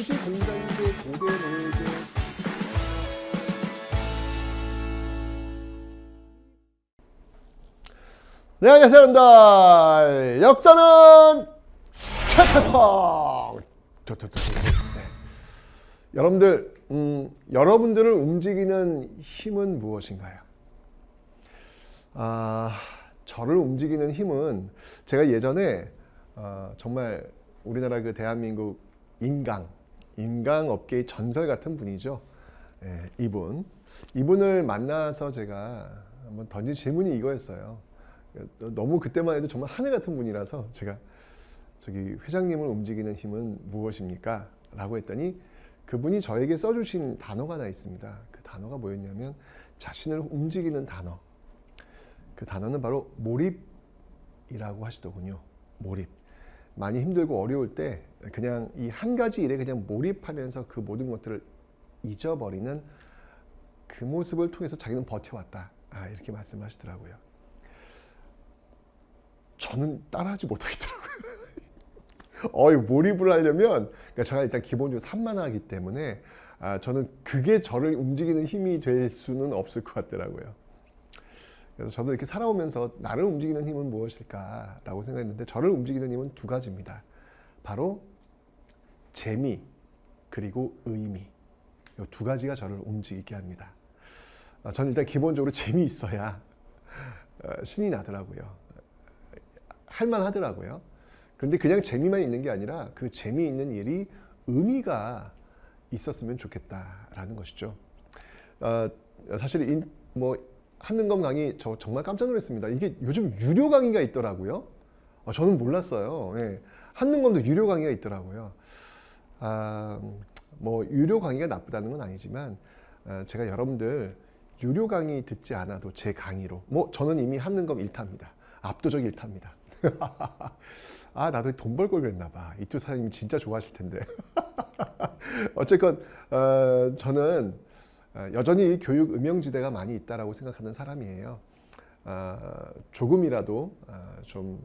당시 공자인데 고대 노예제. 네, 안녕하세요 여러분들. 역사는 최태성. 네. 여러분들, 여러분들을 움직이는 힘은 무엇인가요? 저를 움직이는 힘은 제가 예전에 정말 우리나라 그 대한민국 인강 업계의 전설 같은 분이죠. 예, 이분을 만나서 제가 한번 던진 질문이 이거였어요. 너무 그때만 해도 정말 하늘 같은 분이라서 제가 저기 회장님을 움직이는 힘은 무엇입니까? 라고 했더니 그분이 저에게 써주신 단어가 하나 있습니다. 그 단어가 뭐였냐면 자신을 움직이는 단어. 그 단어는 바로 몰입이라고 하시더군요. 몰입. 많이 힘들고 어려울 때 그냥 이 한 가지 일에 그냥 몰입하면서 그 모든 것들을 잊어버리는 그 모습을 통해서 자기는 버텨왔다. 이렇게 말씀하시더라고요. 저는 따라하지 못하겠더라고요. 몰입을 하려면 그러니까 제가 일단 기본적으로 산만하기 때문에 저는 그게 저를 움직이는 힘이 될 수는 없을 것 같더라고요. 그래서 저도 이렇게 살아오면서 나를 움직이는 힘은 무엇일까라고 생각했는데 저를 움직이는 힘은 두 가지입니다. 바로 재미 그리고 의미. 이 두 가지가 저를 움직이게 합니다. 저는 일단 기본적으로 재미있어야 신이 나더라고요. 할만하더라고요. 그런데 그냥 재미만 있는 게 아니라 그 재미있는 일이 의미가 있었으면 좋겠다라는 것이죠. 사실 한능검 강의 저 정말 깜짝 놀랐습니다. 이게 요즘 유료 강의가 있더라고요. 저는 몰랐어요. 예. 한능검도 유료 강의가 있더라고요. 유료 강의가 나쁘다는 건 아니지만 제가 여러분들 유료 강의 듣지 않아도 제 강의로 저는 이미 한능검 1타입니다. 압도적 1타입니다. 나도 돈 벌 걸 그랬나 봐. 이투 사장님 진짜 좋아하실 텐데. 어쨌건 저는 여전히 교육 음영지대가 많이 있다라고 생각하는 사람이에요. 조금이라도 좀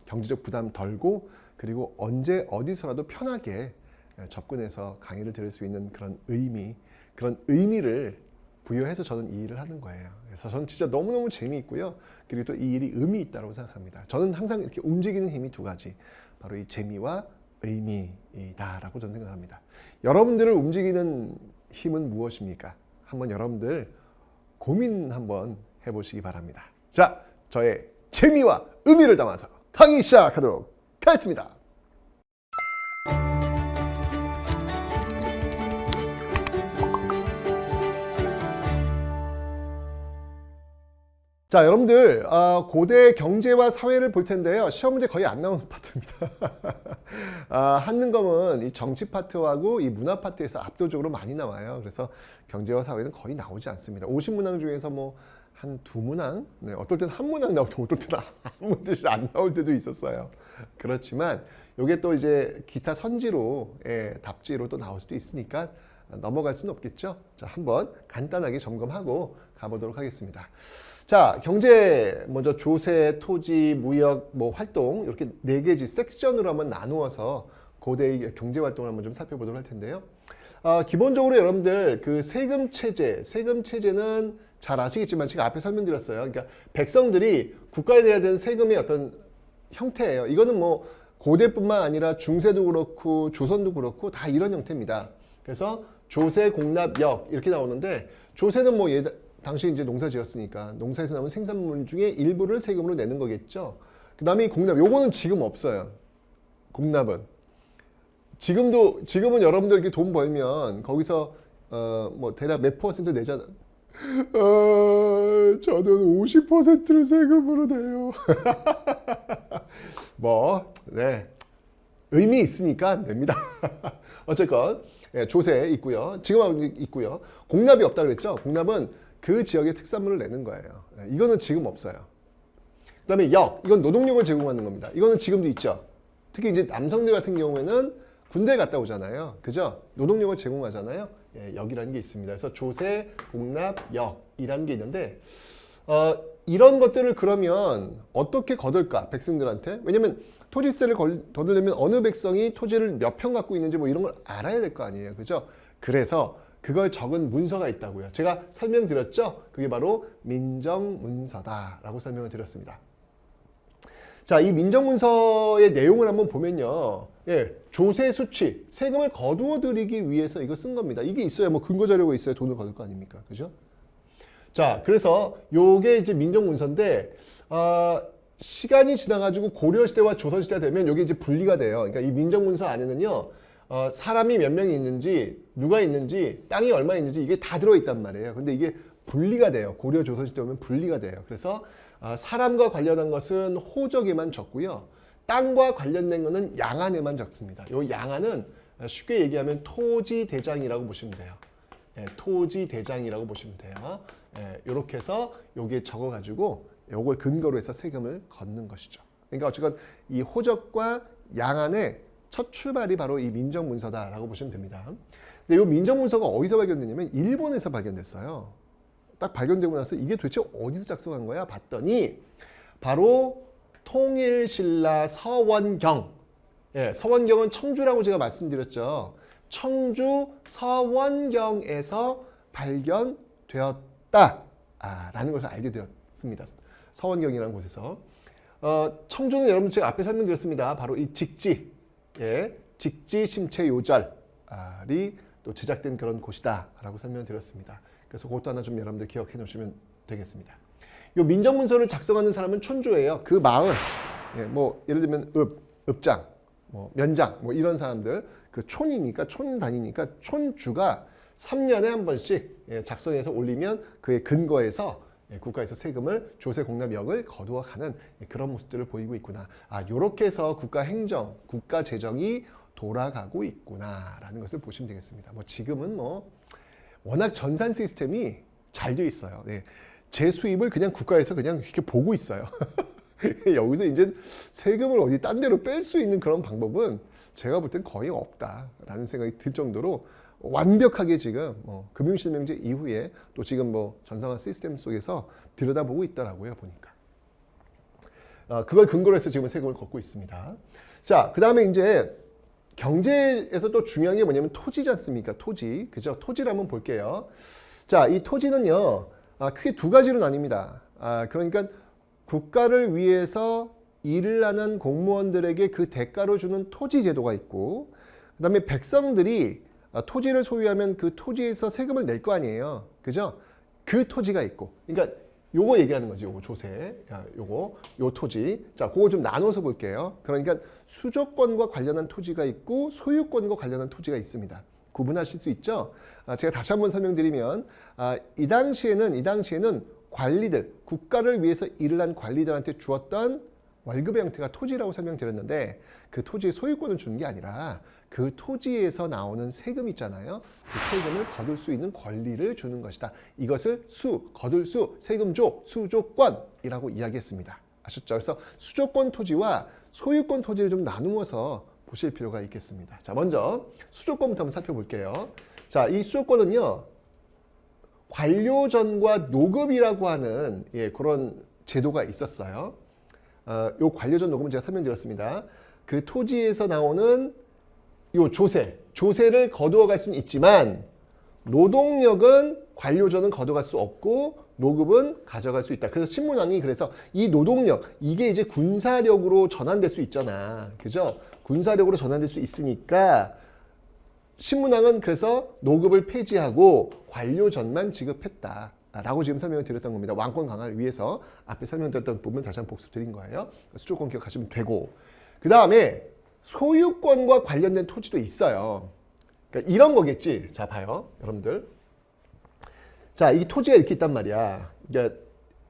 경제적 부담 덜고 그리고 언제 어디서라도 편하게 접근해서 강의를 들을 수 있는 그런 의미를 부여해서 저는 이 일을 하는 거예요. 그래서 저는 진짜 너무너무 재미있고요. 그리고 또 이 일이 의미 있다고 생각합니다. 저는 항상 이렇게 움직이는 힘이 두 가지. 바로 이 재미와 의미다라고 저는 생각합니다. 여러분들을 움직이는 힘은 무엇입니까? 한번 여러분들 고민 한번 해보시기 바랍니다. 자, 저의 재미와 의미를 담아서 강의 시작하도록 하겠습니다. 자, 여러분들 고대 경제와 사회를 볼 텐데요. 시험 문제 거의 안 나오는 파트입니다. 한능검은 이 정치 파트하고 이 문화 파트에서 압도적으로 많이 나와요. 그래서 경제와 사회는 거의 나오지 않습니다. 50문항 중에서 한 2문항, 네, 어떨 때는 한 문항 나올 때 어떨 때는 아무 뜻이 안 나올 때도 있었어요. 그렇지만 이게 또 이제 기타 선지로의 답지로 또 나올 수도 있으니까 넘어갈 수는 없겠죠. 자, 한번 간단하게 점검하고 가보도록 하겠습니다. 자, 경제 먼저 조세, 토지, 무역, 활동 이렇게 4개지 섹션으로 한번 나누어서 고대의 경제 활동을 한번 좀 살펴보도록 할 텐데요. 기본적으로 여러분들 그 세금 체제는 잘 아시겠지만 제가 앞에 설명드렸어요. 그러니까 백성들이 국가에 내야 되는 세금의 어떤 형태예요. 이거는 고대뿐만 아니라 중세도 그렇고 조선도 그렇고 다 이런 형태입니다. 그래서 조세, 공납, 역 이렇게 나오는데 조세는 당시 이제 농사 지었으니까 농사에서 나온 생산물 중에 일부를 세금으로 내는 거겠죠. 그 다음에 공납, 요거는 지금 없어요. 공납은. 지금은 여러분들 이렇게 돈 벌면 거기서 대략 몇 퍼센트 내잖아. 저는 50%를 세금으로 내요. 네. 의미 있으니까 냅니다. 어쨌건 조세 있고요. 지금 있고요. 공납이 없다 그랬죠. 공납은 그 지역의 특산물을 내는 거예요. 이거는 지금 없어요. 그 다음에 이건 노동력을 제공하는 겁니다. 이거는 지금도 있죠. 특히 이제 남성들 같은 경우에는 군대에 갔다 오잖아요. 그죠? 노동력을 역이라는 게 있습니다. 그래서 조세, 공납, 역이라는 게 있는데 이런 것들을 그러면 어떻게 거둘까 백성들한테? 왜냐면 토지세를 거두려면 어느 백성이 토지를 몇 평 갖고 있는지 뭐 이런 걸 알아야 될 거 아니에요, 그죠? 그래서 그걸 적은 문서가 있다고요. 제가 설명드렸죠? 그게 바로 민정문서다라고 설명을 드렸습니다. 자, 이 민정문서의 내용을 한번 보면요. 예, 조세 수취, 세금을 거두어 드리기 위해서 이거 쓴 겁니다. 이게 있어야 뭐 근거 자료가 있어야 돈을 거둘 거 아닙니까? 그죠? 자, 그래서 요게 이제 민정문서인데 시간이 지나가지고 고려시대와 조선시대가 되면 요게 이제 분리가 돼요. 그러니까 이 민정문서 안에는요. 사람이 몇 명이 있는지, 누가 있는지, 땅이 얼마 있는지 이게 다 들어있단 말이에요. 근데 이게 분리가 돼요. 고려 조선시대 오면 분리가 돼요. 그래서 사람과 관련한 것은 호적에만 적고요. 땅과 관련된 것은 양안에만 적습니다. 요 양안은 쉽게 얘기하면 토지대장이라고 보시면 돼요. 예, 토지대장이라고 보시면 돼요. 예, 이렇게 해서 요게 적어가지고 요걸 근거로 해서 세금을 걷는 것이죠. 그러니까 어쨌건 이 호적과 양안의 첫 출발이 바로 이 민정문서다라고 보시면 됩니다. 근데 이 민정문서가 어디서 발견됐냐면 일본에서 발견됐어요. 딱 발견되고 나서 이게 도대체 어디서 작성한 거야? 봤더니 바로 통일신라 서원경. 예, 서원경은 청주라고 제가 말씀드렸죠. 청주 서원경에서 발견되었다라는 것을 알게 되었습니다. 서원경이라는 곳에서. 청주는 여러분 제가 앞에 설명드렸습니다. 바로 이 직지, 예, 직지 심체 요절이 또 제작된 그런 곳이다라고 설명드렸습니다. 그래서 그것도 하나 좀 여러분들 기억해 놓으시면 되겠습니다. 이 민정문서를 작성하는 사람은 촌주예요. 그 마을, 예, 뭐 예를 들면 읍장, 뭐 면장, 뭐 이런 사람들, 그 촌이니까 촌 다니니까 촌주가 3년에 한 번씩 작성해서 올리면 그의 근거에서 국가에서 세금을 조세 공납역을 거두어가는 그런 모습들을 보이고 있구나. 요렇게 해서 국가 행정, 국가 재정이 돌아가고 있구나라는 것을 보시면 되겠습니다. 뭐 지금은 뭐 워낙 전산 시스템이 잘 돼 있어요. 네. 제 수입을 그냥 국가에서 그냥 이렇게 보고 있어요. 여기서 이제 세금을 어디 딴 데로 뺄 수 있는 그런 방법은 제가 볼 땐 거의 없다라는 생각이 들 정도로 완벽하게 지금 금융실명제 이후에 또 지금 뭐 전산화 시스템 속에서 들여다보고 있더라고요, 보니까. 그걸 근거로 해서 지금 세금을 걷고 있습니다. 자, 그 다음에 이제 경제에서 또 중요한 게 뭐냐면 토지지 않습니까? 토지. 그죠? 토지를 한번 볼게요. 자, 이 토지는요, 크게 두 가지로 나뉩니다. 그러니까 국가를 위해서 일을 하는 공무원들에게 그 대가로 주는 토지 제도가 있고, 그 다음에 백성들이 토지를 소유하면 그 토지에서 세금을 낼 거 아니에요. 그죠? 그 토지가 있고. 그러니까 요거 얘기하는 거지. 요거 조세. 요 토지. 자, 그거 좀 나눠서 볼게요. 그러니까 수조권과 관련한 토지가 있고 소유권과 관련한 토지가 있습니다. 구분하실 수 있죠? 제가 다시 한번 설명드리면 이 당시에는 관리들, 국가를 위해서 일을 한 관리들한테 주었던 월급의 형태가 토지라고 설명드렸는데 그 토지의 소유권을 주는 게 아니라 그 토지에서 나오는 세금 있잖아요. 그 세금을 거둘 수 있는 권리를 주는 것이다. 이것을 거둘 수, 세금조, 수조권이라고 이야기했습니다. 아셨죠? 그래서 수조권 토지와 소유권 토지를 좀 나누어서 보실 필요가 있겠습니다. 자, 먼저 수조권부터 한번 살펴볼게요. 자, 이 수조권은요, 관료전과 노급이라고 하는 그런 제도가 있었어요. 요 관료전 노급은 제가 설명드렸습니다. 그 토지에서 나오는 요 조세를 거두어 갈 수는 있지만 노동력은 관료전은 거둬갈 수 없고 노급은 가져갈 수 있다. 그래서 신문왕이 그래서 이 노동력, 이게 이제 군사력으로 전환될 수 있잖아. 그죠? 군사력으로 전환될 수 있으니까 신문왕은 그래서 노급을 폐지하고 관료전만 지급했다. 라고 지금 설명을 드렸던 겁니다. 왕권 강화를 위해서 앞에 설명드렸던 부분 다시 한번 복습 드린 거예요. 수조권 기억하시면 되고, 그 다음에 소유권과 관련된 토지도 있어요. 그러니까 이런 거겠지. 자, 봐요, 여러분들. 자, 이 토지가 이렇게 있단 말이야. 그러니까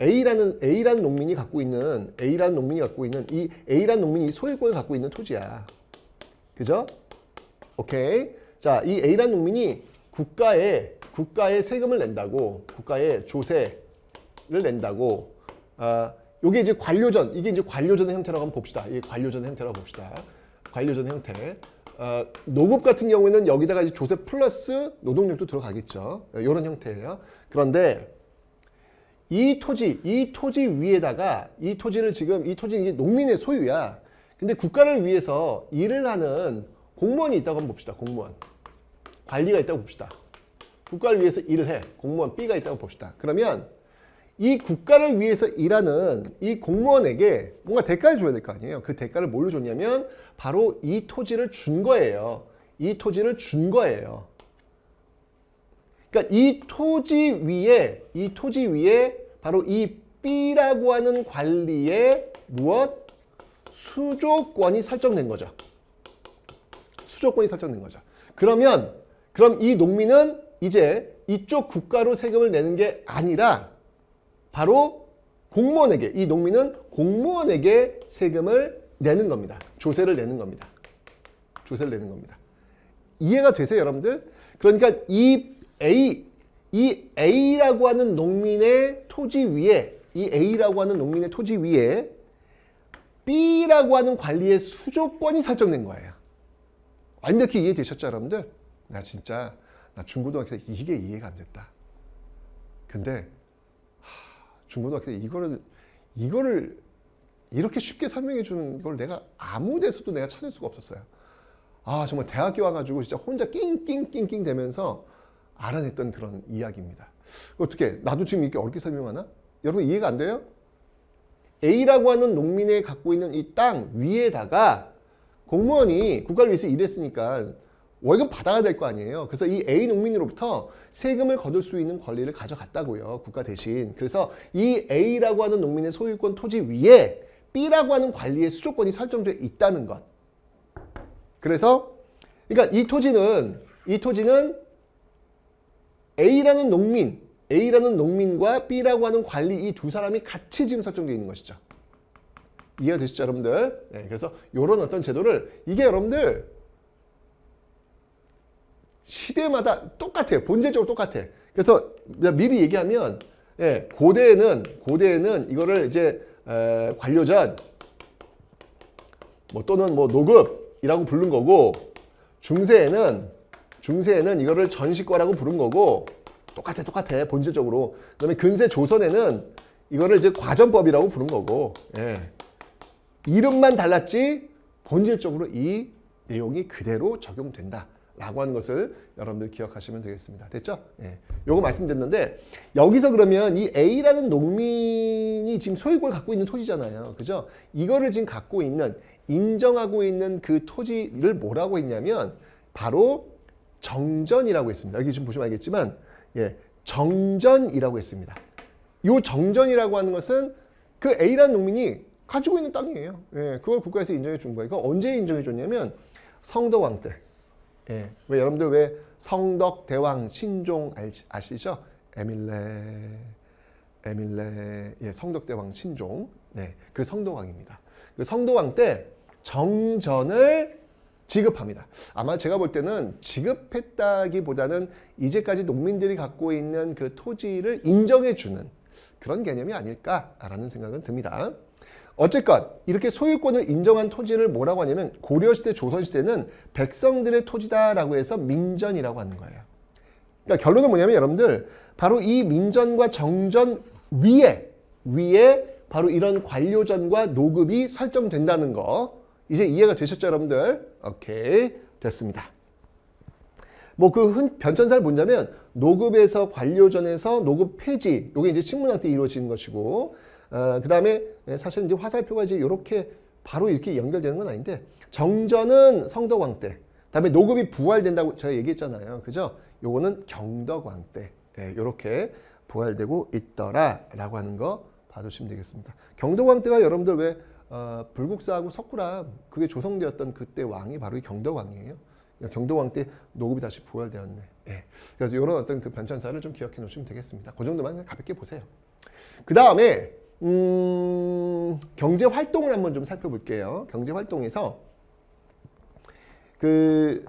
A라는 농민이 갖고 있는 이 A라는 농민이 소유권을 갖고 있는 토지야. 그죠? 오케이. 자, 이 A라는 농민이 국가에 세금을 낸다고, 국가에 조세를 낸다고. 요게 이제 관료전, 이게 이제 관료전의 형태라고 한번 봅시다. 이게 관료전의 형태라고 봅시다. 관료전의 형태. 노급 같은 경우에는 여기다가 이제 조세 플러스 노동력도 들어가겠죠. 이런 형태예요. 그런데 이 토지 위에다가 이 토지를 지금 이 토지는 이게 농민의 소유야. 근데 국가를 위해서 일을 하는 공무원이 있다고 한번 봅시다. 공무원. 관리가 있다고 봅시다. 국가를 위해서 일을 해. 공무원 B가 있다고 봅시다. 그러면 이 국가를 위해서 일하는 이 공무원에게 뭔가 대가를 줘야 될 거 아니에요. 그 대가를 뭘로 줬냐면 바로 이 토지를 준 거예요. 이 토지를 준 거예요. 그러니까 이 토지 위에 바로 이 B라고 하는 관리의 무엇? 수조권이 설정된 거죠. 수조권이 설정된 거죠. 그럼 이 농민은 이제 이쪽 국가로 세금을 내는 게 아니라 바로 공무원에게, 이 농민은 공무원에게 세금을 내는 겁니다. 조세를 내는 겁니다. 조세를 내는 겁니다. 이해가 되세요, 여러분들? 그러니까 이 A라고 하는 농민의 토지 위에, 이 A라고 하는 농민의 토지 위에 B라고 하는 관리의 수조권이 설정된 거예요. 완벽히 이해되셨죠, 여러분들? 나 중고등학교 때 이게 이해가 안 됐다. 근데 중고등학교 때 이거를 이렇게 쉽게 설명해 주는 걸 내가 아무 데서도 내가 찾을 수가 없었어요. 정말 대학교 와가지고 진짜 혼자 낑낑낑낑 대면서 알아냈던 그런 이야기입니다. 어떻게 나도 지금 이렇게 어렵게 설명하나? 여러분 이해가 안 돼요? A라고 하는 농민이 갖고 있는 이 땅 위에다가 공무원이 국가를 위해서 일했으니까 월급 받아야 될 거 아니에요. 그래서 이 A 농민으로부터 세금을 거둘 수 있는 권리를 가져갔다고요. 국가 대신. 그래서 이 A라고 하는 농민의 소유권 토지 위에 B라고 하는 관리의 수조권이 설정되어 있다는 것. 그래서 그러니까 이 토지는 A라는 농민과 B라고 하는 관리 이 두 사람이 같이 지금 설정되어 있는 것이죠. 이해가 되시죠, 여러분들? 네, 그래서 이런 어떤 제도를 이게 여러분들 시대마다 똑같아요. 본질적으로 똑같아. 그래서 미리 얘기하면 고대에는 이거를 이제 관료전 또는 노급이라고 부른 거고 중세에는 이거를 전시과라고 부른 거고 똑같아 본질적으로. 그다음에 근세 조선에는 이거를 이제 과전법이라고 부른 거고 이름만 달랐지 본질적으로 이 내용이 그대로 적용된다. 라고 하는 것을 여러분들 기억하시면 되겠습니다. 됐죠? 요거 말씀드렸는데 여기서 그러면 이 A라는 농민이 지금 소유권을 갖고 있는 토지잖아요. 그죠? 이거를 지금 갖고 있는 인정하고 있는 그 토지를 뭐라고 했냐면 바로 정전이라고 했습니다. 여기 지금 보시면 알겠지만 정전이라고 했습니다. 이 정전이라고 하는 것은 그 A라는 농민이 가지고 있는 땅이에요. 그걸 국가에서 인정해 준 거예요. 이거 언제 인정해 줬냐면 성덕왕 때. 왜 여러분들 왜 성덕대왕 신종 아시죠? 에밀레 성덕대왕 신종. 그 성덕왕입니다. 그 성덕왕 때 정전을 지급합니다. 아마 제가 볼 때는 지급했다기보다는 이제까지 농민들이 갖고 있는 그 토지를 인정해 주는 그런 개념이 아닐까라는 생각은 듭니다. 어쨌건 이렇게 소유권을 인정한 토지를 뭐라고 하냐면 고려시대, 조선시대는 백성들의 토지다라고 해서 민전이라고 하는 거예요. 그러니까 결론은 뭐냐면 여러분들 바로 이 민전과 정전 위에 바로 이런 관료전과 노급이 설정된다는 거 이제 이해가 되셨죠, 여러분들? 오케이, 됐습니다. 그 변천사를 보자면 노급에서 관료전에서 노급 폐지, 이게 이제 신문학 때 이루어지는 것이고, 그 다음에 사실 이제 화살표가 이제 이렇게 바로 이렇게 연결되는 건 아닌데, 정전은 성덕왕 때, 그다음에 노급이 부활된다고 제가 얘기했잖아요, 그죠? 요거는 경덕왕 때, 이렇게 부활되고 있더라라고 하는 거 봐주시면 되겠습니다. 경덕왕 때가 여러분들 왜 불국사하고 석굴암 그게 조성되었던 그때 왕이 바로 이 경덕왕이에요. 경덕왕 때 노급이 다시 부활되었네. 그래서 이런 어떤 그 변천사를 좀 기억해 놓으시면 되겠습니다. 그 정도만 가볍게 보세요. 그 다음에 경제 활동을 한번 좀 살펴볼게요. 경제 활동에서 그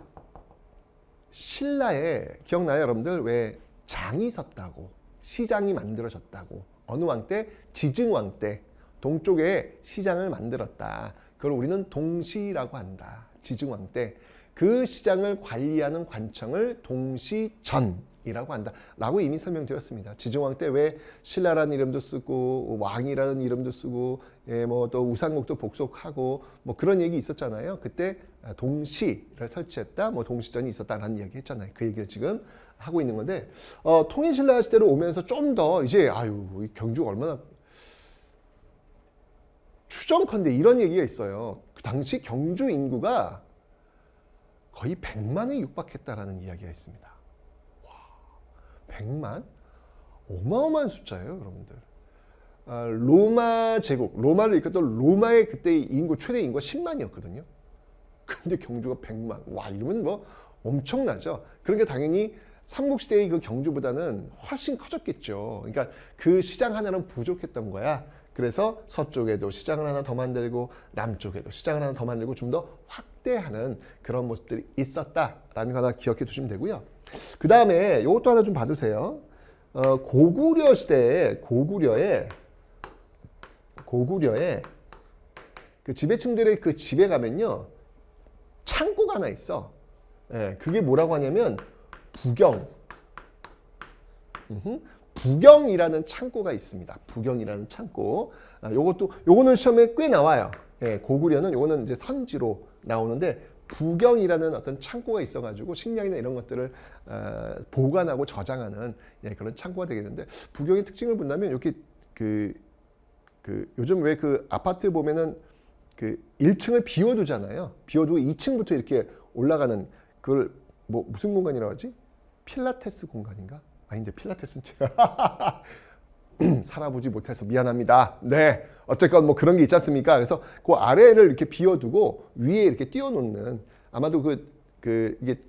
신라에 기억나요, 여러분들? 왜 장이 섰다고 시장이 만들어졌다고 어느 왕 때? 지증왕 때 동쪽에 시장을 만들었다. 그걸 우리는 동시라고 한다. 지증왕 때 그 시장을 관리하는 관청을 동시전 이라고 한다라고 이미 설명드렸습니다. 지정왕 때 왜 신라라는 이름도 쓰고 왕이라는 이름도 쓰고 뭐 또 우상국도 복속하고 뭐 그런 얘기 있었잖아요. 그때 동시를 설치했다, 뭐 동시전이 있었다라는 이야기 했잖아요. 그 얘기를 지금 하고 있는 건데 통일신라 시대로 오면서 좀 더 이제 이 경주가 얼마나 추정컨대 이런 얘기가 있어요. 그 당시 경주 인구가 거의 100만에 육박했다라는 이야기가 있습니다. 100만? 어마어마한 숫자예요, 여러분들. 로마 제국, 로마를 이끌던 로마의 그때 인구, 최대 인구가 10만이었거든요. 근데 경주가 100만. 와, 이러면 뭐 엄청나죠. 그러니까 당연히 삼국시대의 그 경주보다는 훨씬 커졌겠죠. 그러니까 그 시장 하나는 부족했던 거야. 그래서 서쪽에도 시장을 하나 더 만들고 남쪽에도 시장을 하나 더 만들고 좀 더 확대하는 그런 모습들이 있었다라는 거 하나 기억해 두시면 되고요. 그 다음에 이것도 하나 좀 봐두세요. 고구려 시대에 고구려에 그 지배층들의 그 집에 가면요 창고가 하나 있어. 그게 뭐라고 하냐면 부경이라는 창고가 있습니다. 부경이라는 창고. 요거는 시험에 꽤 나와요. 고구려는 요거는 이제 선지로 나오는데 부경이라는 어떤 창고가 있어가지고 식량이나 이런 것들을 보관하고 저장하는 그런 창고가 되겠는데 부경의 특징을 본다면 이렇게 그 요즘 왜 그 아파트 보면은 그 1층을 비워두잖아요. 비워두고 2층부터 이렇게 올라가는 그걸 뭐 무슨 공간이라고 하지? 필라테스 공간인가? 아닌데 필라테스는 제가 살아보지 못해서 미안합니다. 네, 어쨌건 뭐 그런 게 있지 않습니까? 그래서 그 아래를 이렇게 비워두고 위에 이렇게 띄워놓는 아마도 이게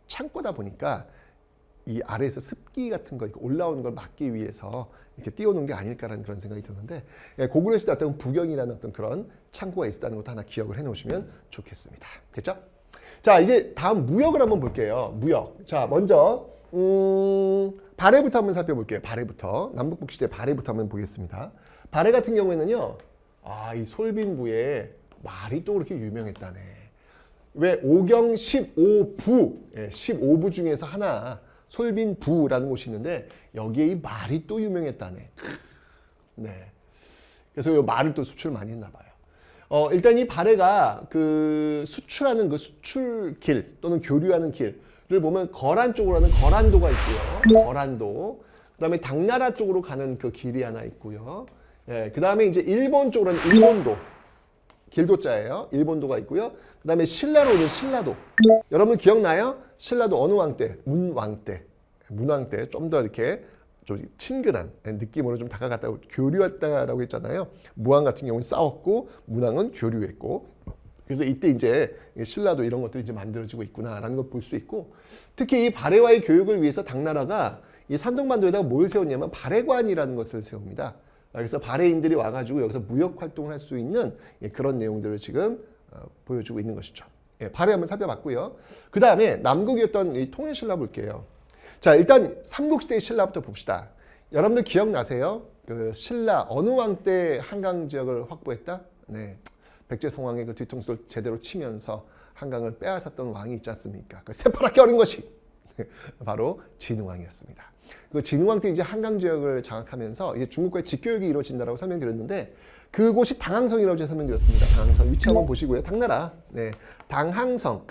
창고다 보니까 이 아래에서 습기 같은 거 올라오는 걸 막기 위해서 이렇게 띄워놓은 게 아닐까라는 그런 생각이 드는데 고구려 시대 어떤 부경이라는 어떤 그런 창고가 있었다는 것도 하나 기억을 해놓으시면 좋겠습니다. 됐죠? 자, 이제 다음 무역을 한번 볼게요. 무역. 자, 먼저 발해부터 한번 살펴볼게요. 발해부터. 남북국 시대 발해부터 한번 보겠습니다. 발해 같은 경우에는요. 이 솔빈부에 말이 또 그렇게 유명했다네. 왜 오경 15부, 15부 중에서 하나 솔빈부라는 곳이 있는데 여기에 이 말이 또 유명했다네. 네. 그래서 이 말을 또 수출 많이 했나 봐요. 일단 이 발해가 그 수출하는 그 수출길 또는 교류하는 길을 보면 거란 쪽으로 하는 거란도가 있고요. 거란도. 그다음에 당나라 쪽으로 가는 그 길이 하나 있고요. 그다음에 이제 일본 쪽으로 하는 일본도. 길도자예요. 일본도가 있고요. 그다음에 신라로 오는 신라도. 여러분 기억나요? 신라도 어느 왕 때? 문왕 때. 문왕 때 좀 더 이렇게 좀 친근한 느낌으로 좀 다가갔다고 교류했다라고 했잖아요. 무왕 같은 경우는 싸웠고 문왕은 교류했고 그래서 이때 이제 신라도 이런 것들이 이제 만들어지고 있구나라는 걸 볼 수 있고 특히 이 발해와의 교육을 위해서 당나라가 이 산동반도에다가 뭘 세웠냐면 발해관이라는 것을 세웁니다. 그래서 발해인들이 와가지고 여기서 무역 활동을 할 수 있는 그런 내용들을 지금 보여주고 있는 것이죠. 발해 한번 살펴봤고요. 그 다음에 남국이었던 이 통일신라 볼게요. 자, 일단 삼국시대의 신라부터 봅시다. 여러분들 기억나세요? 그 신라 어느 왕 때 한강 지역을 확보했다? 네, 백제성왕의 그 뒤통수를 제대로 치면서 한강을 빼앗았던 왕이 있지 않습니까? 그 새파랗게 어린 것이 바로 진흥왕이었습니다. 그 진흥왕 때 이제 한강 지역을 장악하면서 이제 중국과의 직교육이 이루어진다라고 설명드렸는데 그곳이 당항성이라고 제가 설명드렸습니다. 당항성 위치 한번 보시고요. 당나라, 네, 당항성.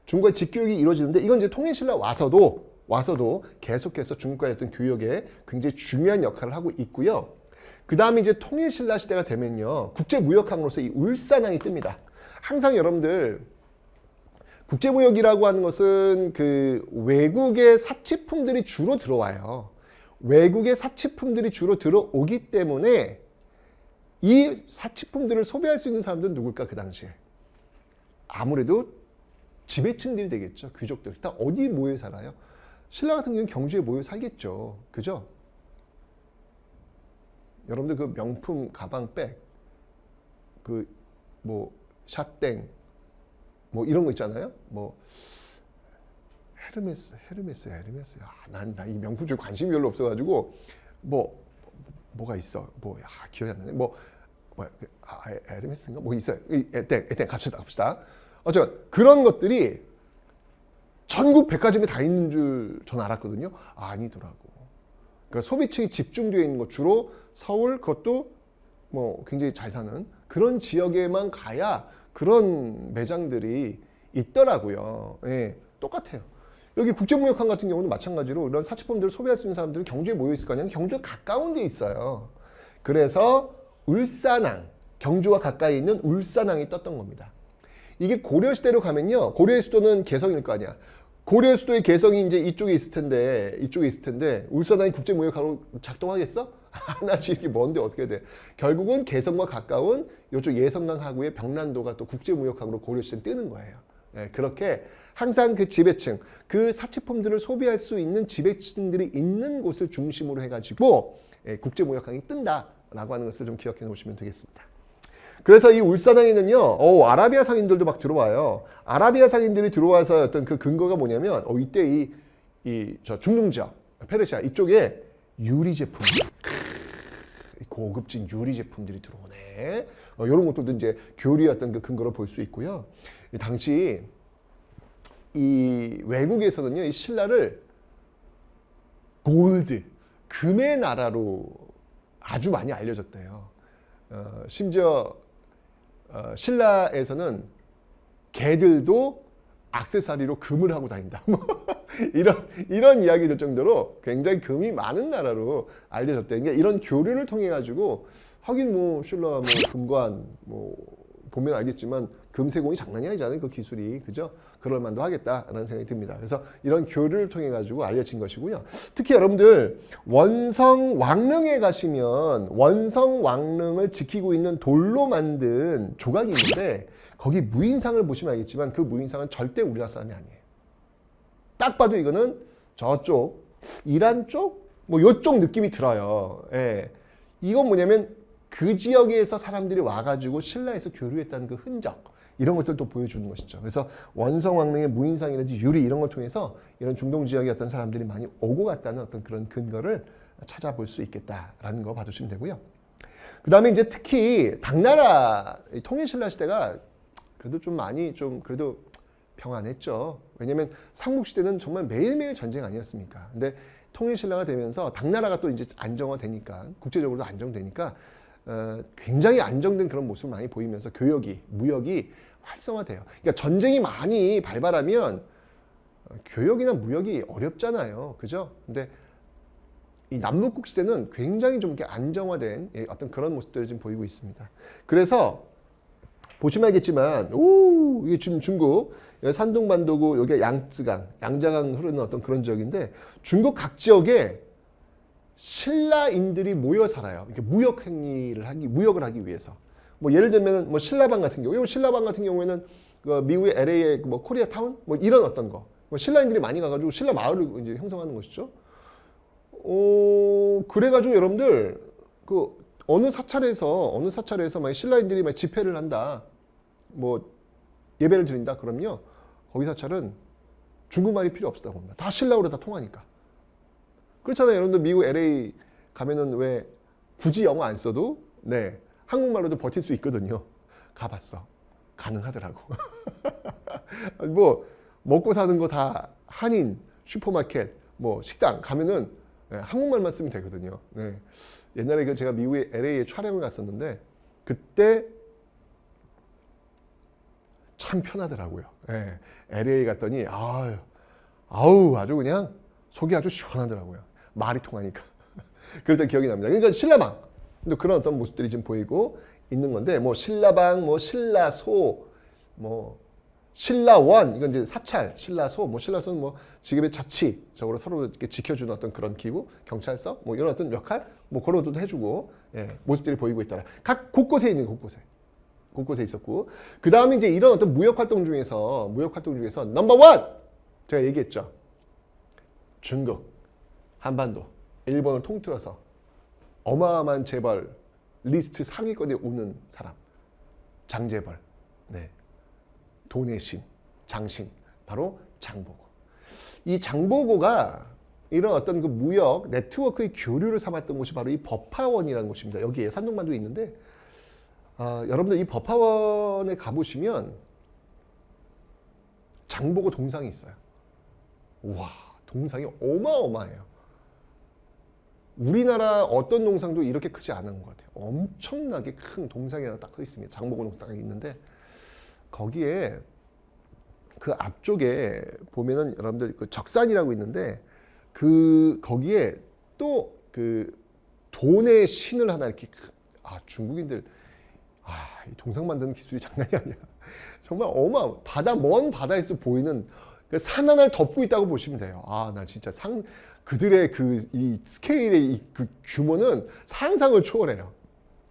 중국과의 직교육이 이루어지는데 이건 이제 통일신라 와서도 계속해서 중국과의 어떤 교역에 굉장히 중요한 역할을 하고 있고요. 그 다음에 이제 통일신라 시대가 되면요. 국제무역항으로서 이 울산항이 뜹니다. 항상 여러분들 국제무역이라고 하는 것은 그 외국의 사치품들이 주로 들어와요. 외국의 사치품들이 주로 들어오기 때문에 이 사치품들을 소비할 수 있는 사람들은 누굴까 그 당시에? 아무래도 지배층들이 되겠죠. 귀족들. 다 어디 모여 살아요? 신라 같은 경우는 경주에 모여 살겠죠. 그죠? 여러분들 그 명품 가방백, 그 뭐 샷땡, 뭐 이런 거 있잖아요. 뭐 헤르메스야. 난 이 명품 쪽에 관심이 별로 없어가지고 뭐가 있어. 기억이 안 나네. 에르메스인가? 뭐 있어요. 에땡 갑시다. 어쨌든 그런 것들이 전국 백화점에 다 있는 줄 전 알았거든요. 아니더라고. 그러니까 소비층이 집중되어 있는 것, 주로 서울, 그것도 뭐 굉장히 잘 사는 그런 지역에만 가야 그런 매장들이 있더라고요. 예, 똑같아요. 여기 국제무역항 같은 경우는 마찬가지로 이런 사치품들을 소비할 수 있는 사람들은 경주에 모여 있을 거 아니에요. 경주가 가까운 데 있어요. 그래서 울산항, 경주와 가까이 있는 울산항이 떴던 겁니다. 이게 고려시대로 가면요, 고려의 수도는 개성일 거 아니야. 고려 수도의 개성이 이제 이쪽에 있을 텐데 울산항이 국제무역항으로 작동하겠어? 하나씩 이렇게 먼데 어떻게 돼? 결국은 개성과 가까운 이쪽 예성강 하구의 병란도가 또 국제무역항으로 고려시대는 뜨는 거예요. 예, 그렇게 항상 그 지배층, 그 사치품들을 소비할 수 있는 지배층들이 있는 곳을 중심으로 해가지고 국제무역항이 뜬다라고 하는 것을 좀 기억해 놓으시면 되겠습니다. 그래서 이 울산항에는요, 아라비아 상인들도 막 들어와요. 아라비아 상인들이 들어와서 어떤 그 근거가 뭐냐면, 이때 저 중동 지역, 페르시아 이쪽에 유리 제품, 고급진 유리 제품들이 들어오네. 이런 것들도 이제 교류의 어떤 그 근거로 볼 수 있고요. 당시 이 외국에서는요, 이 신라를 골드, 금의 나라로 아주 많이 알려졌대요. 심지어 신라에서는 개들도 액세서리로 금을 하고 다닌다. 뭐 이런 이야기들 정도로 굉장히 금이 많은 나라로 알려졌대. 그러니까 이런 교류를 통해 가지고 하긴 뭐 신라 뭐 금관 뭐 보면 알겠지만 금세공이 장난이 아니잖아요. 그 기술이. 그죠? 그럴 만도 하겠다라는 생각이 듭니다. 그래서 이런 교류를 통해 가지고 알려진 것이고요. 특히 여러분들 원성 왕릉에 가시면 원성 왕릉을 지키고 있는 돌로 만든 조각이 있는데 거기 무인상을 보시면 알겠지만 그 무인상은 절대 우리나라 사람이 아니에요. 딱 봐도 이거는 저쪽 이란 쪽? 뭐 요쪽 느낌이 들어요. 예. 이건 뭐냐면 그 지역에서 사람들이 와가지고 신라에서 교류했다는 그 흔적 이런 것들도 보여주는 것이죠. 그래서 원성왕릉의 무인상이라든지 유리 이런 걸 통해서 이런 중동 지역의 어떤 사람들이 많이 오고 갔다는 어떤 그런 근거를 찾아볼 수 있겠다라는 거 봐주시면 되고요. 그 다음에 이제 특히 당나라 통일신라 시대가 그래도 좀 많이 좀 그래도 평안했죠. 왜냐면 삼국시대는 정말 매일매일 전쟁 아니었습니까? 근데 통일신라가 되면서 당나라가 또 이제 안정화되니까 국제적으로도 안정되니까 굉장히 안정된 그런 모습을 많이 보이면서 교역이, 무역이 활성화돼요. 그러니까 전쟁이 많이 발발하면 교역이나 무역이 어렵잖아요. 그죠? 근데 이 남북국 시대는 굉장히 좀 이렇게 안정화된 어떤 그런 모습들을 지금 보이고 있습니다. 그래서 보시면 알겠지만, 이게 지금 중국, 산둥반도고, 여기가 양쯔강, 양자강 흐르는 어떤 그런 지역인데, 중국 각 지역에 신라인들이 모여 살아요. 이렇게 무역을 하기 위해서. 뭐 예를 들면 뭐 신라방 같은 경우, 신라방 같은 경우에는 그 미국의 LA의 뭐 코리아타운, 뭐 이런 어떤 거, 뭐 신라인들이 많이 가가지고 신라 마을을 이제 형성하는 것이죠. 그래가지고 여러분들 그 어느 사찰에서 만약 신라인들이 막 집회를 한다, 뭐 예배를 드린다, 그럼요, 거기 사찰은 중국말이 필요 없다고 봅니다. 다 신라어로 다 통하니까. 그렇잖아요. 여러분들 미국 LA 가면은 왜 굳이 영어 안 써도 네 한국말로도 버틸 수 있거든요. 가봤어. 가능하더라고. 뭐 먹고 사는 거 다 한인, 슈퍼마켓, 뭐 식당 가면은 네, 한국말만 쓰면 되거든요. 네. 옛날에 제가 미국의 LA에 촬영을 갔었는데 그때 참 편하더라고요. 네. LA 갔더니 아주 그냥 속이 아주 시원하더라고요. 말이 통하니까. 그랬던 기억이 납니다. 그러니까 신라방, 그런 어떤 모습들이 지금 보이고 있는 건데, 뭐 신라방, 뭐 신라소, 뭐 신라원, 이건 이제 사찰, 신라소, 뭐 신라소는 뭐 직업의 자치적으로 서로 이렇게 지켜주는 어떤 그런 기구, 경찰서, 뭐 이런 어떤 역할, 뭐 그런 것도 해주고, 예, 모습들이 보이고 있더라. 각 곳곳에 있는 곳곳에 있었고, 그 다음에 이제 이런 어떤 무역 활동 중에서 넘버 원, 제가 얘기했죠. 중국, 한반도, 일본을 통틀어서 어마어마한 재벌 리스트 상위권에 오는 사람, 장재벌, 네, 돈의 신, 장신, 바로 장보고. 이 장보고가 이런 어떤 그 무역 네트워크의 교류를 삼았던 곳이 바로 이 법화원이라는 곳입니다. 여기에 산둥반도에 있는데, 여러분들 이 법화원에 가보시면 장보고 동상이 있어요. 와, 동상이 어마어마해요. 우리나라 어떤 동상도 이렇게 크지 않은 것 같아요. 엄청나게 큰 동상이 하나 딱 서 있습니다. 장보고 딱 있는데 거기에 그 앞쪽에 보면은 여러분들 그 적산이라고 있는데 그 거기에 또 그 돈의 신을 하나 이렇게 중국인들 이 동상 만드는 기술이 장난이 아니야. 정말 먼 바다에서 보이는 그 산 하나를 덮고 있다고 보시면 돼요. 나 진짜 그들의 이 스케일의 그 규모는 상상을 초월해요.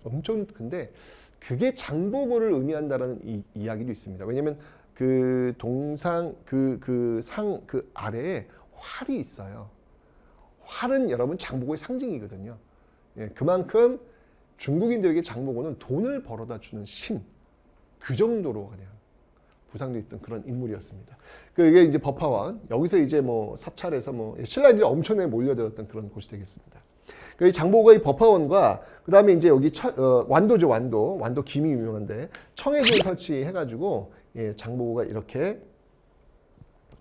엄청 근데 그게 장보고를 의미한다라는 이야기도 있습니다. 왜냐하면 그 동상 그 아래에 활이 있어요. 활은 여러분 장보고의 상징이거든요. 예, 그만큼 중국인들에게 장보고는 돈을 벌어다 주는 신, 그 정도로 그냥 부상되어 있던 그런 인물이었습니다. 그게 이제 법화원, 여기서 이제 뭐 사찰에서 뭐 신라인들이 엄청나게 몰려들었던 그런 곳이 되겠습니다. 그 장보고의 법화원과 그 다음에 이제 여기 완도죠, 완도 김이 유명한데 청해진 설치해가지고 장보고가 이렇게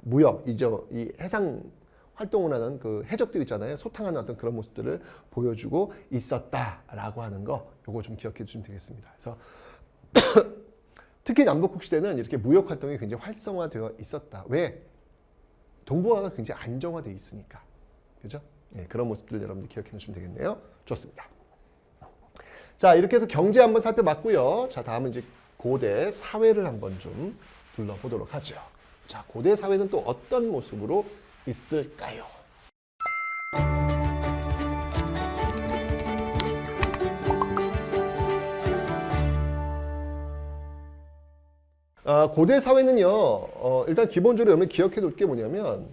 무역, 이 해상 활동을 하는 그 해적들 있잖아요. 소탕하는 어떤 그런 모습들을 보여주고 있었다라고 하는 거, 요거 좀 기억해 주시면 되겠습니다. 그래서 특히 남북국 시대는 이렇게 무역 활동이 굉장히 활성화되어 있었다. 왜? 동북아가 굉장히 안정화되어 있으니까. 그죠? 그런 모습들 여러분들 기억해 주시면 되겠네요. 좋습니다. 자, 이렇게 해서 경제 한번 살펴봤고요. 자, 다음은 이제 고대 사회를 한번 좀 둘러보도록 하죠. 자, 고대 사회는 또 어떤 모습으로 있을까요? 고대 사회는요, 일단 기본적으로 여러분 기억해 둘 게 뭐냐면,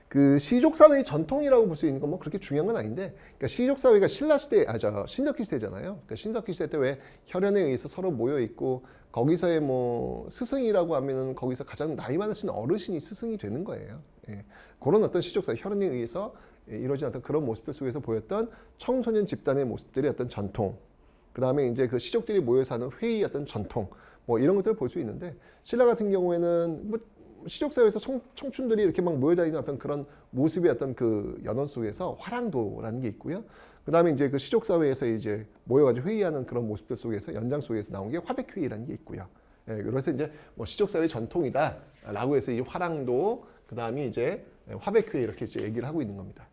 그 시족 사회의 전통이라고 볼 수 있는 건 뭐 그렇게 중요한 건 아닌데, 그러니까 시족 사회가 신석기 시대잖아요. 그러니까 신석기 시대 때 왜 혈연에 의해서 서로 모여 있고, 거기서의 뭐 스승이라고 하면은 거기서 가장 나이 많으신 어르신이 스승이 되는 거예요. 예. 그런 어떤 시족 사회, 혈연에 의해서 이루어진 어떤 그런 모습들 속에서 보였던 청소년 집단의 모습들의 어떤 전통, 그 다음에 이제 그 시족들이 모여서 하는 회의 어떤 전통, 뭐 이런 것들을 볼 수 있는데, 신라 같은 경우에는 뭐 시족사회에서 청춘들이 이렇게 막 모여다니는 어떤 그런 모습의 어떤 그 연원 속에서 화랑도라는 게 있고요. 그 다음에 이제 그 시족사회에서 이제 모여가지고 회의하는 그런 모습들 속에서 연장 속에서 나온 게 화백회의라는 게 있고요. 그래서 이제 뭐 시족사회 전통이다라고 해서 이 화랑도, 그 다음에 이제 화백회의 이렇게 이제 얘기를 하고 있는 겁니다.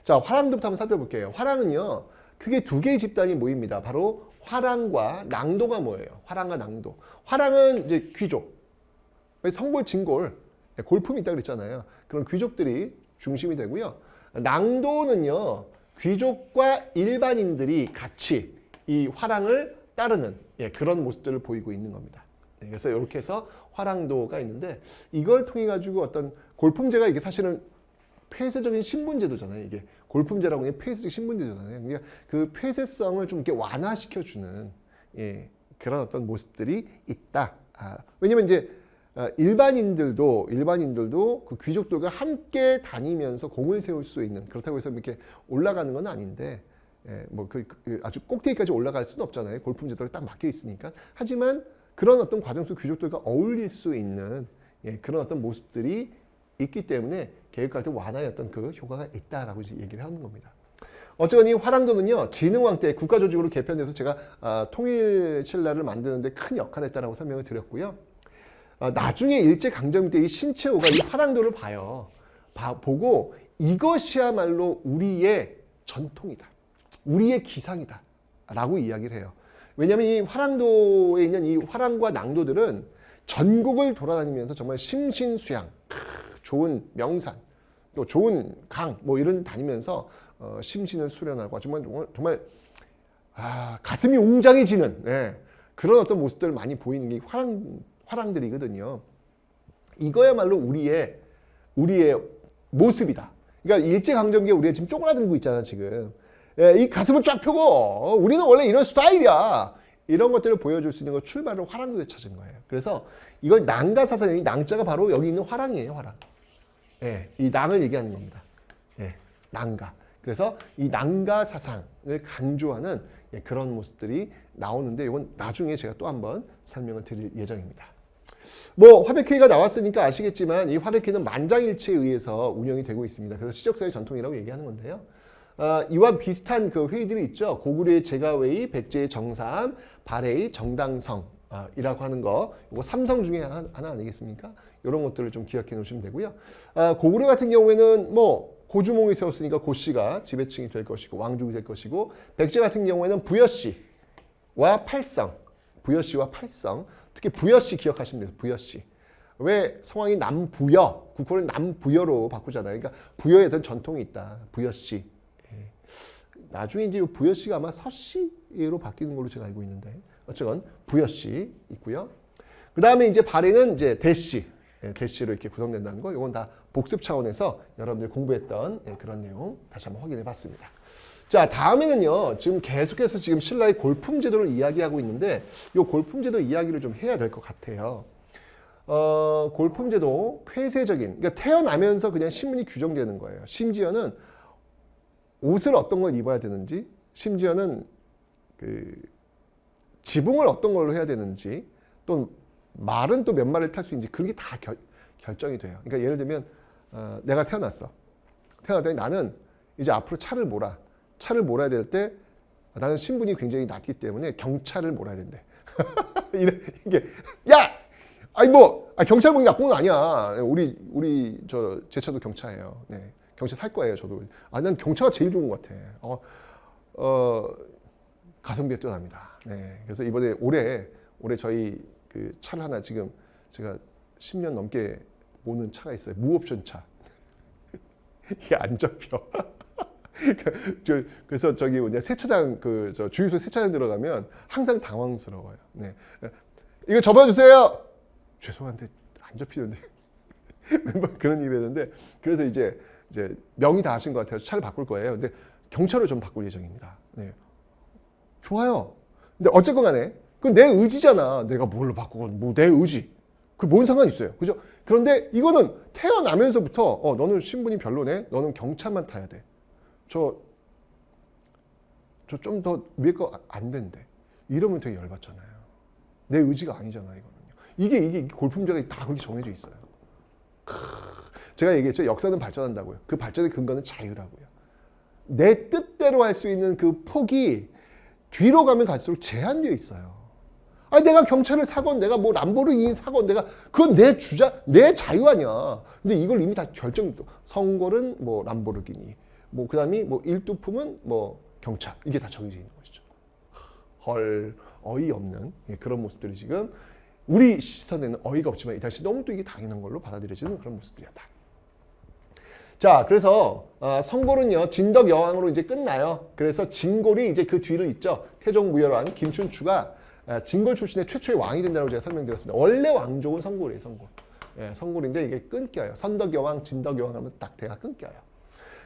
자, 화랑도부터 한번 살펴볼게요. 화랑은요, 크게 두 개의 집단이 모입니다. 바로 화랑과 낭도가 뭐예요? 화랑과 낭도. 화랑은 이제 귀족, 성골, 진골, 골품이 있다고 그랬잖아요. 그런 귀족들이 중심이 되고요. 낭도는요, 귀족과 일반인들이 같이 이 화랑을 따르는 그런 모습들을 보이고 있는 겁니다. 그래서 이렇게 해서 화랑도가 있는데, 이걸 통해 가지고 어떤 골품제가 이게 사실은 폐쇄적인 신분제도잖아요. 이게 골품제라고 하는 게 폐쇄적 신분제도잖아요. 그러니까 그 폐쇄성을 좀 이렇게 완화시켜주는 그런 어떤 모습들이 있다. 왜냐면 이제 일반인들도 그 귀족들과 함께 다니면서 공을 세울 수 있는, 그렇다고 해서 이렇게 올라가는 건 아닌데, 뭐 아주 꼭대기까지 올라갈 수는 없잖아요. 골품제도에 딱 막혀 있으니까. 하지만 그런 어떤 과정 속 귀족들과 어울릴 수 있는 그런 어떤 모습들이 있기 때문에 계획갈등 완화의 어떤 그 효과가 있다라고 이제 얘기를 하는 겁니다. 어쨌건 이 화랑도는요, 진흥왕 때 국가조직으로 개편돼서 제가 통일 신라를 만드는데 큰 역할을 했다라고 설명을 드렸고요. 나중에 일제강점기 때 이 신채호가 이 화랑도를 봐요. 보고 이것이야말로 우리의 전통이다, 우리의 기상이다 라고 이야기를 해요. 왜냐하면 이 화랑도에 있는 이 화랑과 낭도들은 전국을 돌아다니면서 정말 심신수양, 좋은 명산, 또 좋은 강, 뭐 이런 다니면서 심신을 수련하고 정말 가슴이 웅장해지는 그런 어떤 모습들을 많이 보이는 게 화랑들이거든요. 이거야말로 우리의 모습이다. 그러니까 일제강점기에 우리가 지금 쪼그라들고 있잖아, 지금. 이 가슴을 쫙 펴고 우리는 원래 이런 스타일이야. 이런 것들을 보여줄 수 있는 걸 출발을 화랑도에 찾은 거예요. 그래서 이걸 낭가사상, 이 낭자가 바로 여기 있는 화랑이에요, 화랑. 이 낭을 얘기하는 겁니다. 낭가. 그래서 이 낭가 사상을 강조하는 그런 모습들이 나오는데, 이건 나중에 제가 또 한번 설명을 드릴 예정입니다. 뭐 화백회의가 나왔으니까 아시겠지만 이 화백회의는 만장일치에 의해서 운영이 되고 있습니다. 그래서 시적사회 전통이라고 얘기하는 건데요. 이와 비슷한 그 회의들이 있죠. 고구려의 제가회의, 백제의 정삼, 발해의 정당성 이라고 하는 거, 이거 삼성 중에 하나 아니겠습니까? 이런 것들을 좀 기억해 놓으시면 되고요. 고구려 같은 경우에는 뭐 고주몽이 세웠으니까 고씨가 지배층이 될 것이고 왕족이 될 것이고, 백제 같은 경우에는 부여씨와 팔성, 부여씨와 팔성, 특히 부여씨 기억하시면 돼요. 부여씨. 왜 성왕이 남부여, 국호를 남부여로 바꾸잖아요. 그러니까 부여에 대한 전통이 있다. 부여씨. 나중에 이제 부여씨가 아마 서씨로 바뀌는 걸로 제가 알고 있는데, 어쨌건 부여씨 있고요. 그 다음에 이제 발해는 이제 대씨, 대씨로 이렇게 구성된다는 거, 이건 다 복습 차원에서 여러분들이 공부했던 그런 내용 다시 한번 확인해 봤습니다. 자, 다음에는요, 지금 계속해서 지금 신라의 골품 제도를 이야기하고 있는데, 이 골품 제도 이야기를 좀 해야 될 것 같아요. 골품 제도 폐쇄적인, 그러니까 태어나면서 그냥 신분이 규정되는 거예요. 심지어는 옷을 어떤 걸 입어야 되는지, 심지어는 그 지붕을 어떤 걸로 해야 되는지, 또 말은 또 몇 마리를 탈 수 있는지, 그게 다 결정이 돼요. 그러니까 예를 들면 내가 태어났어. 태어났더니 나는 이제 앞으로 차를 몰아야 될 때, 나는 신분이 굉장히 낮기 때문에 경차를 몰아야 된대. 이게 야, 아니 뭐 경찰 보기 나쁜 건 아니야. 우리 제 차도 경차예요. 네, 경차 살 거예요. 저도. 난 경차가 제일 좋은 것 같아. 가성비가 뛰어납니다. 네, 그래서 이번에 올해 저희 그 차를 하나 지금 제가 10년 넘게 모는 차가 있어요. 무옵션 차. 이게 안 접혀. 그래서 저기 세차장 주유소 세차장 들어가면 항상 당황스러워요. 네, 이거 접어주세요. 죄송한데 안 접히는데. 그런 얘기를 했는데, 그래서 이제 명의 다 하신 것 같아서 차를 바꿀 거예요. 근데 경차로 좀 바꿀 예정입니다. 네. 좋아요. 근데 어쨌건 간에 그건 내 의지잖아. 내가 뭘로 바꾸건 뭐 내 의지. 그 뭔 상관이 있어요. 그죠? 그런데 이거는 태어나면서부터 너는 신분이 별로네. 너는 경차만 타야 돼. 저 좀 더 위에 거 안 된대. 이러면 되게 열받잖아요. 내 의지가 아니잖아, 이거는요. 이게 골품제가 다 그렇게 정해져 있어요. 제가 얘기했죠. 역사는 발전한다고요. 그 발전의 근거는 자유라고요. 내 뜻대로 할 수 있는 그 폭이 뒤로 가면 갈수록 제한되어 있어요. 아니, 내가 경차를 사건, 내가 뭐 람보르기니 사건, 그건 내 자유 아니야. 근데 이걸 이미 다 결정했어. 성골은 뭐 람보르기니, 뭐 그다음이 뭐 일두품은 뭐 경차, 이게 다 정해져 있는 것이죠. 헐, 어이없는 그런 모습들이 지금 우리 시선에는 어이가 없지만 이 당시 너무 또 이게 당연한 걸로 받아들여지는 그런 모습들이었다. 자, 그래서 성골은요 진덕 여왕으로 이제 끝나요. 그래서 진골이 이제 그 뒤를 잇죠. 태종무열왕 김춘추가 진골 출신의 최초의 왕이 된다고 제가 설명드렸습니다. 원래 왕족은 성골이에요, 성골. 예, 성골인데 이게 끊겨요. 선덕여왕, 진덕여왕 하면 딱 대가 끊겨요.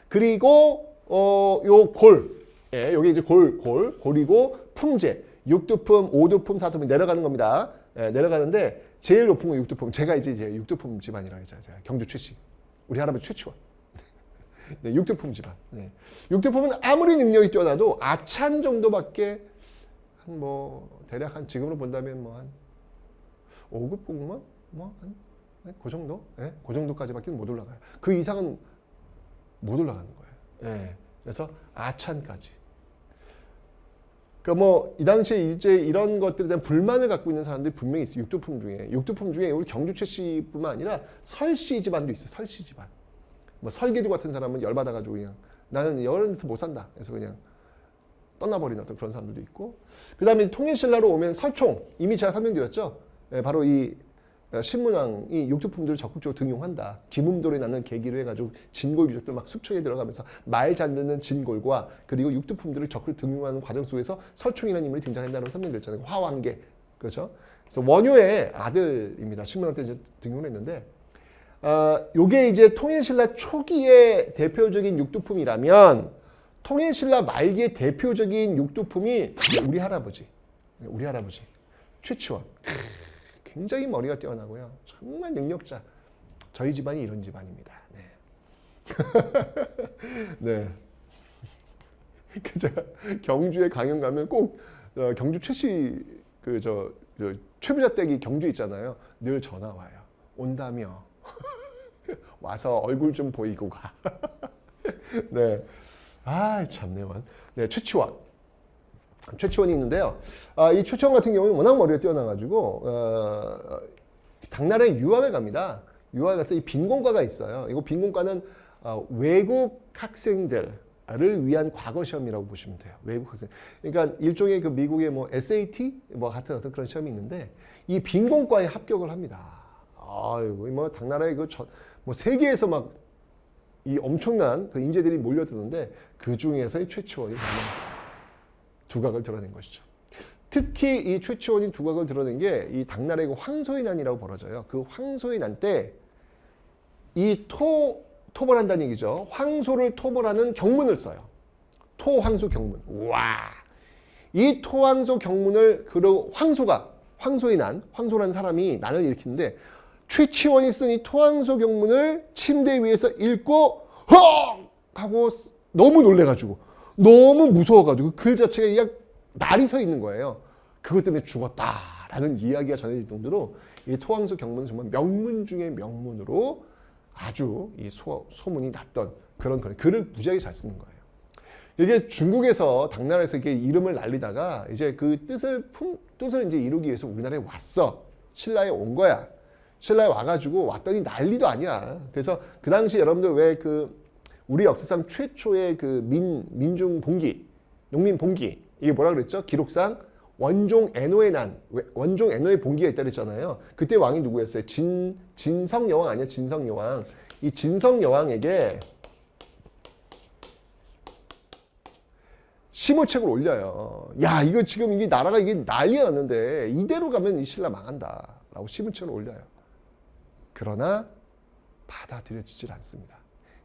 그리고 요 골, 여기 이제 골이고 품제, 육두품, 오두품, 사두품 내려가는 겁니다. 내려가는데 제일 높은 건 육두품. 제가 이제 육두품 집안이라고 했잖아요. 제가 경주 최씨, 우리 할아버지 최치원. 네, 육두품 집안. 네. 육두품은 아무리 능력이 뛰어나도 아찬 정도밖에 대략 지금으로 본다면 한 5급 공무원 그 정도, 그 정도까지밖에 못 올라가요. 그 이상은 못 올라가는 거예요. 그래서 아찬까지. 그러니까 이 당시에 이제 이런 것들에 대한 불만을 갖고 있는 사람들이 분명히 있어요. 육두품 중에 우리 경주 최씨뿐만 아니라 설씨 집안도 있어요. 설씨 집안. 설계도 같은 사람은 열받아가지고 그냥 나는 이런 데서 못 산다. 그래서 그냥 떠나버리는 어떤 그런 사람들도 있고, 그 다음에 통일신라로 오면 설총, 이미 제가 설명드렸죠. 바로 이 신문왕이 육두품들을 적극적으로 등용한다. 김음돌이 나는 계기로 해가지고 진골 귀족들 막 숙청에 들어가면서 말 잘 듣는 진골과 그리고 육두품들을 적극 등용하는 과정 속에서 설총이라는 인물이 등장한다고 설명드렸잖아요. 화왕계. 그렇죠. 그래서 원효의 아들입니다. 신문왕 때 등용을 했는데, 요게 이제 통일신라 초기의 대표적인 육두품이라면 통일신라 말기의 대표적인 육두품이 우리 할아버지 최치원. 굉장히 머리가 뛰어나고요. 정말 능력자. 저희 집안이 이런 집안입니다. 네. 제가 경주에 강연 가면 꼭 경주 최씨 저 최부자 댁이 경주 있잖아요. 늘 전화 와요. 온다며. 와서 얼굴 좀 보이고 가. 네. 아, 참네. 네, 최치원. 최치원이 있는데요. 이 최치원 같은 경우는 워낙 머리가 뛰어나가지고 당나라에 유학을 갑니다. 유학을 가서 이 빈곤과가 있어요. 이거 빈곤과는 외국 학생들을 위한 과거 시험이라고 보시면 돼요. 외국 학생. 그러니까 일종의 그 미국의 뭐 SAT 뭐 같은 어떤 그런 시험이 있는데 이 빈곤과에 합격을 합니다. 아이고 뭐 당나라의 뭐 세계에서 막 이 엄청난 그 인재들이 몰려드는데 그 중에서의 최치원이 정말 두각을 드러낸 것이죠. 특히 이 최치원이 두각을 드러낸 게 이 당나라의 그 황소의난이라고 벌어져요. 그 황소의난 때 이 토벌한다는 얘기죠. 황소를 토벌하는 경문을 써요. 토황소 경문. 와, 이 토황소 경문을 그리고 황소라는 사람이 난을 일으키는데 최치원이 쓴 이 토황소 경문을 침대 위에서 읽고 헉! 하고 너무 놀래가지고 너무 무서워가지고 글 자체가 그냥 날이 서 있는 거예요. 그것 때문에 죽었다라는 이야기가 전해질 정도로 이 토황소 경문은 정말 명문 중의 명문으로 아주 이 소문이 났던 그런 글을 무지하게 잘 쓰는 거예요. 이게 중국에서 당나라에서 이렇게 이름을 날리다가 이제 그 뜻을 이제 이루기 위해서 우리나라에 왔어. 신라에 온 거야. 신라에 와가지고 왔더니 난리도 아니야. 그래서 그 당시 여러분들 왜 우리 역사상 최초의 그 민중 봉기, 농민 봉기 이게 뭐라 그랬죠? 기록상 원종 애노의 봉기가 있다 그랬잖아요. 그때 왕이 누구였어요? 진성 여왕 아니야? 진성 여왕. 이 진성 여왕에게 심호책을 올려요. 야, 이거 지금 이게 나라가 이게 난리가 났는데 이대로 가면 이 신라 망한다라고 심호책을 올려요. 그러나 받아들여지질 않습니다.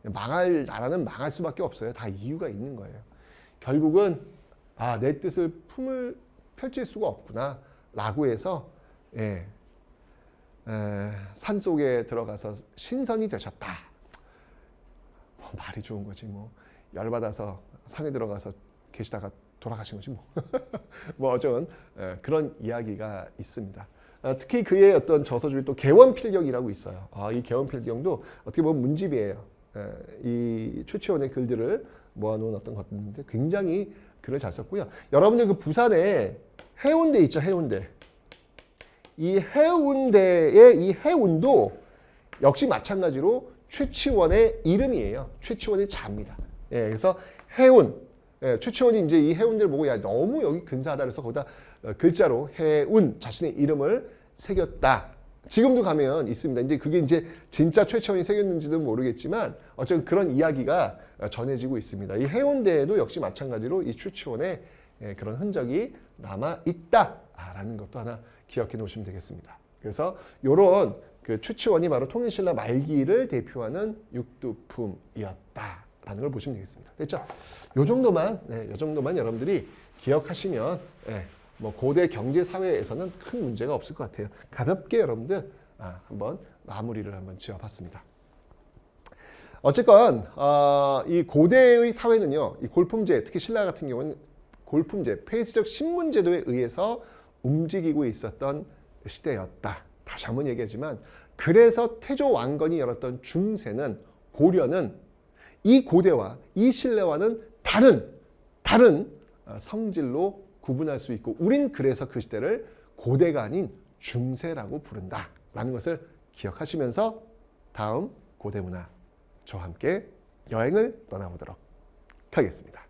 망할 나라는 망할 수밖에 없어요. 다 이유가 있는 거예요. 결국은 내 뜻을 펼칠 수가 없구나 라고 해서 산속에 들어가서 신선이 되셨다. 뭐 말이 좋은 거지 뭐. 열받아서 산에 들어가서 계시다가 돌아가신 거지 뭐. 뭐 어쩌면 그런 이야기가 있습니다. 특히 그의 어떤 저서 중에 또 개원필경이라고 있어요. 이 개원필경도 어떻게 보면 문집이에요. 이 최치원의 글들을 모아놓은 어떤 것들인데 굉장히 글을 잘 썼고요. 여러분들 그 부산에 해운대 있죠, 해운대. 이 해운대의 이 해운도 역시 마찬가지로 최치원의 이름이에요. 최치원의 자입니다. 그래서 해운. 최치원이 이제 이 해운대를 보고 야 너무 여기 근사하다 그래서 거기다 글자로 해운 자신의 이름을 새겼다. 지금도 가면 있습니다. 이제 그게 이제 진짜 최치원이 새겼는지는 모르겠지만 어쨌든 그런 이야기가 전해지고 있습니다. 이 해운대에도 역시 마찬가지로 이 최치원의 그런 흔적이 남아 있다라는 것도 하나 기억해 놓으시면 되겠습니다. 그래서 이런 그 최치원이 바로 통일신라 말기를 대표하는 육두품이었다라는 걸 보시면 되겠습니다. 됐죠? 요 정도만 여러분들이 기억하시면 뭐 고대 경제 사회에서는 큰 문제가 없을 것 같아요. 가볍게 여러분들 한번 마무리를 한번 지어봤습니다. 어쨌건 이 고대의 사회는요, 이 골품제, 특히 신라 같은 경우는 골품제, 폐쇄적 신문제도에 의해서 움직이고 있었던 시대였다. 다시 한번 얘기하지만 그래서 태조 왕건이 열었던 중세는 고려는 이 고대와 이 신라와는 다른 성질로 구분할 수 있고 우린 그래서 그 시대를 고대가 아닌 중세라고 부른다라는 것을 기억하시면서 다음 고대문화 저와 함께 여행을 떠나보도록 하겠습니다.